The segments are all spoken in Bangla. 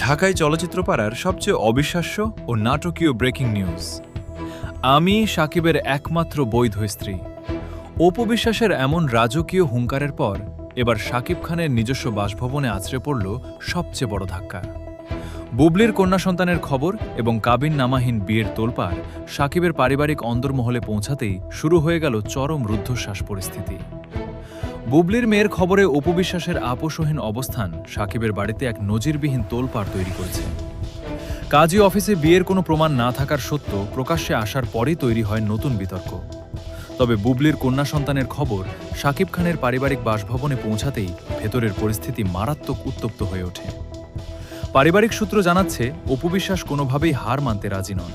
ঢাকায় চলচ্চিত্র পাড়ার সবচেয়ে অবিশ্বাস্য ও নাটকীয় ব্রেকিং নিউজ। আমি সাকিবের একমাত্র বৈধ স্ত্রী। অপু বিশ্বাসের এমন রাজকীয় হুঙ্কারের পর এবার সাকিব খানের নিজস্ব বাসভবনে আছড়ে পড়ল সবচেয়ে বড় ধাক্কা। বুবলির কন্যা সন্তানের খবর এবং কাবিননামাহীন বিয়ের তোলপাড় সাকিবের পারিবারিক অন্দরমহলে পৌঁছাতেই শুরু হয়ে গেল চরম রুদ্ধশ্বাস পরিস্থিতি। বুবলির মেয়ের খবরে অপু বিশ্বাসের আপোষহীন অবস্থান সাকিবের বাড়িতে এক নজিরবিহীন তোলপাড় তৈরি করেছে। কাজী অফিসে বিয়ের কোনো প্রমাণ না থাকার সত্য প্রকাশ্যে আসার পরেই তৈরি হয় নতুন বিতর্ক। তবে বুবলির কন্যা সন্তানের খবর সাকিব খানের পারিবারিক বাসভবনে পৌঁছাতেই ভেতরের পরিস্থিতি মারাত্মক উত্তপ্ত হয়ে ওঠে। পারিবারিক সূত্র জানাচ্ছে, অপু বিশ্বাস কোনোভাবেই হার মানতে রাজি নন।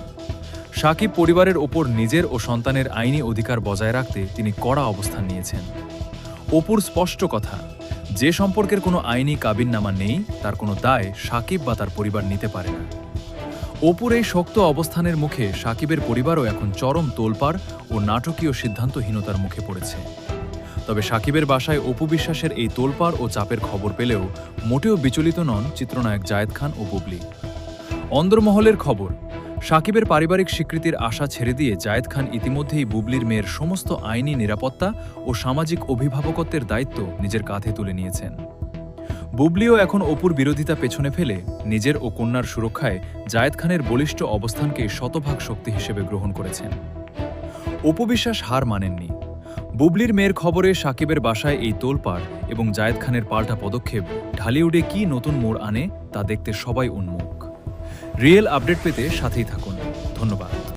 সাকিব পরিবারের ওপর নিজের ও সন্তানের আইনি অধিকার বজায় রাখতে তিনি কড়া অবস্থান নিয়েছেন। অপুর স্পষ্ট কথা, যে সম্পর্কের কোনো আইনি কাবিননামা নেই তার কোনো দায় সাকিব বা তার পরিবার নিতে পারে না। অপুর এই শক্ত অবস্থানের মুখে সাকিবের পরিবারও এখন চরম তোলপাড় ও নাটকীয় সিদ্ধান্তহীনতার মুখে পড়েছে। তবে সাকিবের বাসায় অপু বিশ্বাসের এই তোলপাড় ও চাপের খবর পেলেও মোটেও বিচলিত নন চিত্রনায়ক জায়েদ খান ও বুবলি। অন্দরমহলের খবর, সাকিবের পারিবারিক স্বীকৃতির আশা ছেড়ে দিয়ে জায়েদ খান ইতিমধ্যেই বুবলির মেয়ের সমস্ত আইনি নিরাপত্তা ও সামাজিক অভিভাবকত্বের দায়িত্ব নিজের কাঁধে তুলে নিয়েছেন। বুবলিও এখন অপুর বিরোধিতা পেছনে ফেলে নিজের ও কন্যার সুরক্ষায় জায়েদ খানের বলিষ্ঠ অবস্থানকে শতভাগ শক্তি হিসেবে গ্রহণ করেছেন। অপু বিশ্বাস হার মানেননি। বুবলির মেয়ের খবরে সাকিবের বাসায় এই তোলপাড় এবং জায়েদ খানের পাল্টা পদক্ষেপ ঢালিউডে কি নতুন মোড় আনে তা দেখতে সবাই উন্মুখ। রিয়েল আপডেট পেতে সাথেই থাকুন। ধন্যবাদ।